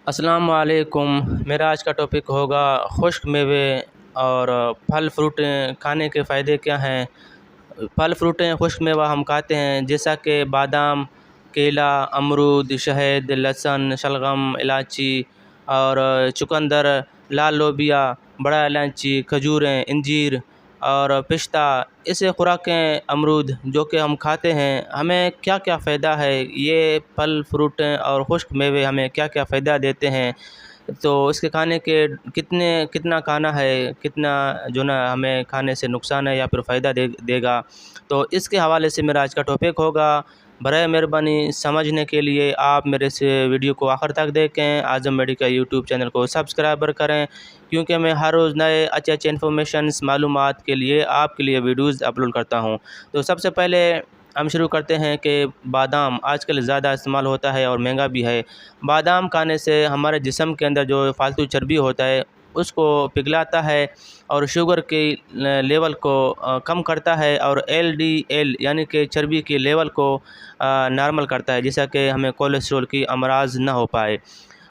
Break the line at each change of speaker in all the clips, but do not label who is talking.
السلام علیکم۔ میرا آج کا ٹاپک ہوگا خشک میوے اور پھل فروٹ کھانے کے فائدے کیا ہیں۔ پھل فروٹ خشک میوہ ہم کھاتے ہیں جیسا کہ بادام، کیلا، امرود، شہد، لہسن، شلغم، الائچی اور چقندر، لال لوبیا، بڑا الائچی، کھجوریں، انجیر اور پستہ۔ اسے خوراکیں امرود جو کہ ہم کھاتے ہیں، ہمیں کیا کیا فائدہ ہے، یہ پھل فروٹ اور خشک میوے ہمیں کیا کیا فائدہ دیتے ہیں، تو اس کے کھانے کے کتنا کھانا ہے، کتنا جو نا ہمیں کھانے سے نقصان ہے یا پھر فائدہ دے گا، تو اس کے حوالے سے میرا آج کا ٹاپک ہوگا۔ برائے مہربانی سمجھنے کے لیے آپ میرے سے ویڈیو کو آخر تک دیکھیں، اعظم میڈیکل یوٹیوب چینل کو سبسکرائبر کریں، کیونکہ میں ہر روز نئے اچھے انفارمیشنز معلومات کے لیے آپ کے لیے ویڈیوز اپلوڈ کرتا ہوں۔ تو سب سے پہلے ہم شروع کرتے ہیں کہ بادام آج کل زیادہ استعمال ہوتا ہے اور مہنگا بھی ہے۔ بادام کھانے سے ہمارے جسم کے اندر جو فالتو چربی ہوتا ہے اس کو پگھلاتا ہے اور شوگر کی لیول کو کم کرتا ہے، اور LDL یعنی کہ چربی کی لیول کو نارمل کرتا ہے، جیسا کہ ہمیں کولیسٹرول کی امراض نہ ہو پائے۔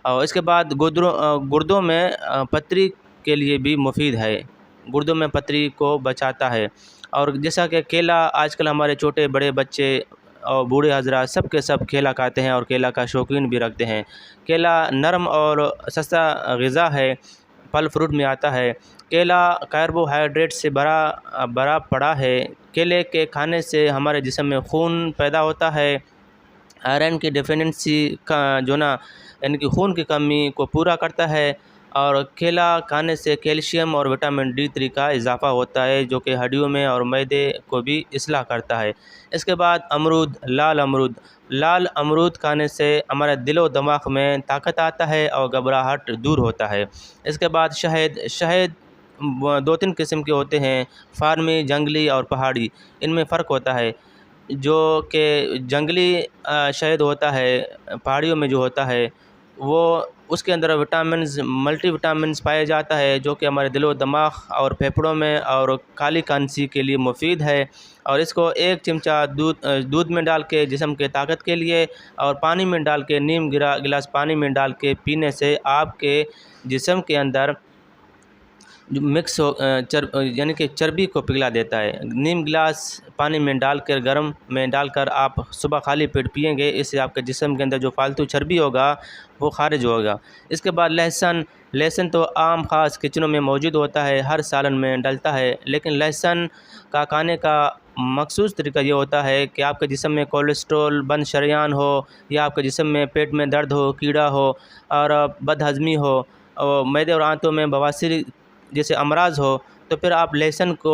اور اس کے بعد گردوں میں پتری کے لیے بھی مفید ہے، گردوں میں پتری کو بچاتا ہے۔ اور جیسا کہ کیلا آج کل ہمارے چھوٹے بڑے بچے اور بوڑھے حضرات سب کے سب کیلا کھاتے ہیں اور کیلا کا شوقین بھی رکھتے ہیں۔ کیلا نرم اور سستا غذا ہے، پھل فروٹ میں آتا ہے۔ کیلا کاربوہائیڈریٹ سے بھرا پڑا ہے۔ کیلے کے کھانے سے ہمارے جسم میں خون پیدا ہوتا ہے، آئرن کی ڈیفیننسی کا جو نا یعنی کہ خون کی کمی کو پورا کرتا ہے، اور کیلا کھانے سے کیلشیم اور وٹامن D3 کا اضافہ ہوتا ہے جو کہ ہڈیوں میں اور معدے کو بھی اصلاح کرتا ہے۔ اس کے بعد امرود، لال امرود کھانے سے ہمارے دل و دماغ میں طاقت آتا ہے اور گھبراہٹ دور ہوتا ہے۔ اس کے بعد شہد 2-3 قسم کے ہوتے ہیں، فارمی، جنگلی اور پہاڑی۔ ان میں فرق ہوتا ہے، جو کہ جنگلی شہد ہوتا ہے، پہاڑیوں میں جو ہوتا ہے وہ اس کے اندر وٹامنز ملٹی وٹامنز پائے جاتا ہے، جو کہ ہمارے دل و دماغ اور پھیپھڑوں میں اور کالی کانسی کے لیے مفید ہے۔ اور اس کو 1 چمچہ دودھ میں ڈال کے جسم کے طاقت کے لیے اور پانی میں ڈال کے نیم گلاس پانی میں ڈال کے پینے سے آپ کے جسم کے اندر جو مکس ہو یعنی کہ چربی کو پگھلا دیتا ہے۔ نیم گلاس پانی میں ڈال کر گرم میں ڈال کر آپ صبح خالی پیٹ پئیں گے، اس سے آپ کے جسم کے اندر جو فالتو چربی ہوگا وہ خارج ہوگا۔ اس کے بعد لہسن تو عام خاص کچنوں میں موجود ہوتا ہے، ہر سالن میں ڈلتا ہے، لیکن لہسن کا کھانے کا مخصوص طریقہ یہ ہوتا ہے کہ آپ کے جسم میں کولیسٹرول بند شریان ہو، یا آپ کے جسم میں پیٹ میں درد ہو، کیڑا ہو اور بد ہضمی ہو، اور معدے اور آنتوں میں بواسیر جیسے امراض ہو، تو پھر آپ لہسن کو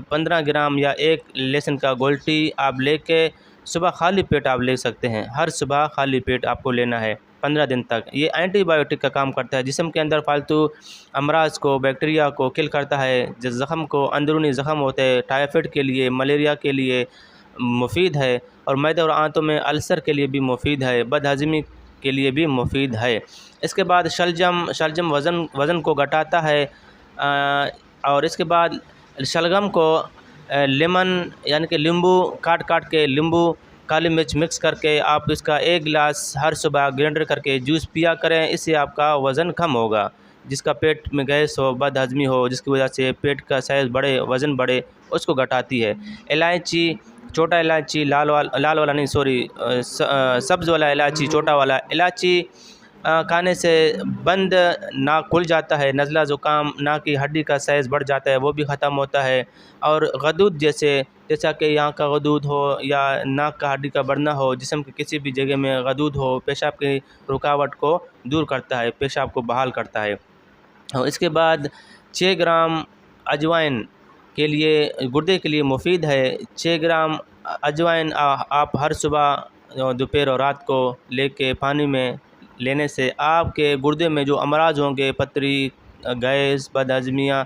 15 گرام یا 1 لہسن کا گولٹی آپ لے کے صبح خالی پیٹ آپ لے سکتے ہیں، ہر صبح خالی پیٹ آپ کو لینا ہے 15 دن تک۔ یہ اینٹی بایوٹک کا کام کرتا ہے، جسم کے اندر فالتو امراض کو، بیکٹیریا کو کل کرتا ہے، جس زخم کو اندرونی زخم ہوتے ہیں، ٹائیفائڈ کے لیے، ملیریا کے لیے مفید ہے، اور معدے اور آنتوں میں السر کے لیے بھی مفید ہے، بد ہضمی کے لیے بھی مفید ہے۔ اس کے بعد شلجم وزن کو گھٹاتا ہے، اور اس کے بعد شلغم کو لیمن یعنی کہ لیمبو کاٹ کے لیمبو کالی مرچ مکس کر کے آپ اس کا 1 گلاس ہر صبح گرینڈر کر کے جوس پیا کریں، اس سے آپ کا وزن کم ہوگا۔ جس کا پیٹ میں گیس ہو، بد ہضمی ہو، جس کی وجہ سے پیٹ کا سائز بڑھے، وزن بڑھے، اس کو گھٹاتی ہے۔ الائچی، چھوٹا الائچی، لال والا نہیں سوری سبز والا الائچی، چھوٹا والا الائچی کھانے سے بند ناک کھل جاتا ہے، نزلہ زکام، ناک کی ہڈی کا سائز بڑھ جاتا ہے، وہ بھی ختم ہوتا ہے۔ اور غدود جیسا کہ یہاں کا غدود ہو یا ناک کا ہڈی کا بڑھنا ہو، جسم کے کسی بھی جگہ میں غدود ہو، پیشاب کی رکاوٹ کو دور کرتا ہے، پیشاب کو بحال کرتا ہے۔ اور اس کے بعد 6 گرام اجوائن کے لیے گردے کے لیے مفید ہے۔ 6 گرام اجوائن آپ ہر صبح، دوپہر اور رات کو لے کے پانی میں لینے سے آپ کے گردے میں جو امراض ہوں گے، پتری، گیس، بد ہضمیاں،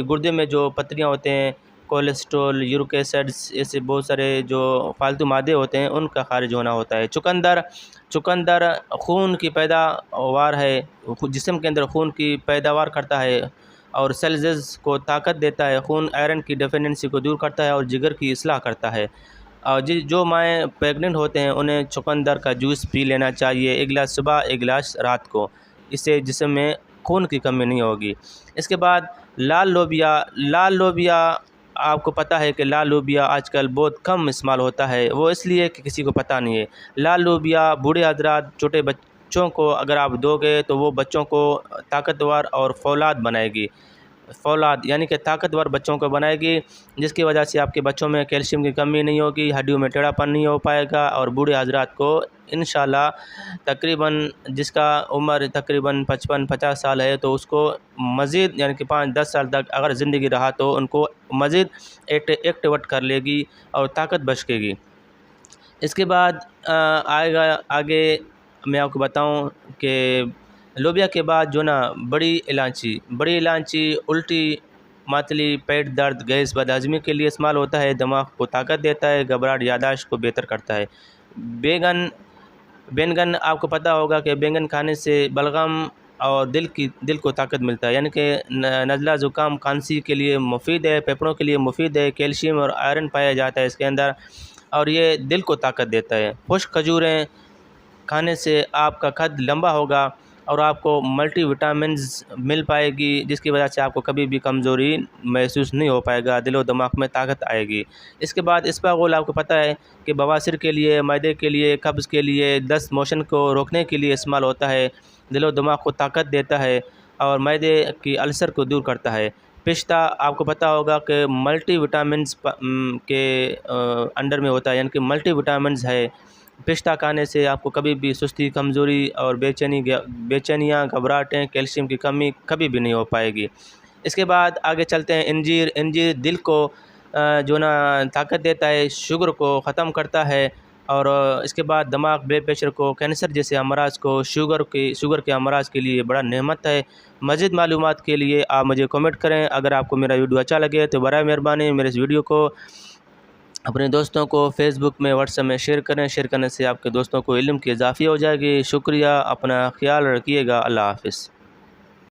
گردے میں جو پتریاں ہوتے ہیں، کولیسٹرول، یورک ایسڈز، ایسے بہت سارے جو فالتو مادے ہوتے ہیں ان کا خارج ہونا ہوتا ہے۔ چقندر خون کی پیداوار ہے، جسم کے اندر خون کی پیداوار کرتا ہے اور سیلز کو طاقت دیتا ہے، خون آئرن کی ڈیفیننسی کو دور کرتا ہے اور جگر کی اصلاح کرتا ہے۔ اور جو مائیں پریگننٹ ہوتے ہیں انہیں چقندر کا جوس پی لینا چاہیے، 1 گلاس صبح 1 گلاس رات کو، اس سے جسم میں خون کی کمی نہیں ہوگی۔ اس کے بعد لال لوبیا آپ کو پتہ ہے کہ لال لوبیا آج کل بہت کم استعمال ہوتا ہے، وہ اس لیے کہ کسی کو پتہ نہیں ہے۔ لال لوبیا بوڑھے حضرات، چھوٹے بچوں کو اگر آپ دو گے تو وہ بچوں کو طاقتور اور فولاد بنائے گی، فولاد یعنی کہ طاقتور بچوں کو بنائے گی، جس کی وجہ سے آپ کے بچوں میں کیلشیم کی کمی نہیں ہوگی، ہڈیوں میں ٹیڑھا پن نہیں ہو پائے گا، اور بوڑھے حضرات کو انشاءاللہ تقریباً جس کا عمر تقریباً 55-50 سال ہے تو اس کو مزید یعنی کہ 5-10 سال تک اگر زندگی رہا تو ان کو مزید ایکٹیویٹ کر لے گی اور طاقت بخشے گی۔ اس کے بعد آگے میں آپ کو بتاؤں کہ لوبیا کے بعد جو نا بڑی الائچی الٹی، ماتلی، پیٹ درد، گیس، بد ہضمی کے لیے استعمال ہوتا ہے، دماغ کو طاقت دیتا ہے، گھبراہٹ، یادداشت کو بہتر کرتا ہے۔ بینگن آپ کو پتہ ہوگا کہ بینگن کھانے سے بلغم اور دل کو طاقت ملتا ہے، یعنی کہ نزلہ زکام کھانسی کے لیے مفید ہے، پھیپھڑوں کے لیے مفید ہے، کیلشیم اور آئرن پایا جاتا ہے اس کے اندر، اور یہ دل کو طاقت دیتا ہے۔ خشک کھجوریں کھانے سے آپ کا قد لمبا ہوگا اور آپ کو ملٹی وٹامنز مل پائے گی، جس کی وجہ سے آپ کو کبھی بھی کمزوری محسوس نہیں ہو پائے گا، دل و دماغ میں طاقت آئے گی۔ اس کے بعد اسپاغول آپ کو پتہ ہے کہ بواسیر کے لیے، معدے کے لیے، قبض کے لیے، دست موشن کو روکنے کے لیے استعمال ہوتا ہے، دل و دماغ کو طاقت دیتا ہے اور معدے کی السر کو دور کرتا ہے۔ پستہ آپ کو پتہ ہوگا کہ ملٹی وٹامنز کے انڈر میں ہوتا ہے، یعنی کہ ملٹی وٹامنز ہے۔ پستہ کھانے سے آپ کو کبھی بھی سستی، کمزوری اور بےچینیاں، گھبراہٹیں، کیلشیم کی کمی کبھی بھی نہیں ہو پائے گی۔ اس کے بعد آگے چلتے ہیں، انجیر دل کو جو نا طاقت دیتا ہے، شوگر کو ختم کرتا ہے، اور اس کے بعد دماغ، بلڈ پریشر کو، کینسر جیسے امراض کو، شوگر کے امراض کے لیے بڑا نعمت ہے۔ مزید معلومات کے لیے آپ مجھے کمنٹ کریں۔ اگر آپ کو میرا ویڈیو اچھا لگے تو برائے مہربانی میرے اس ویڈیو کو اپنے دوستوں کو فیس بک میں، واٹس ایپ میں شیئر کریں۔ شیئر کرنے سے آپ کے دوستوں کو علم کی اضافی ہو جائے گی۔ شکریہ، اپنا خیال رکھیے گا، اللہ حافظ۔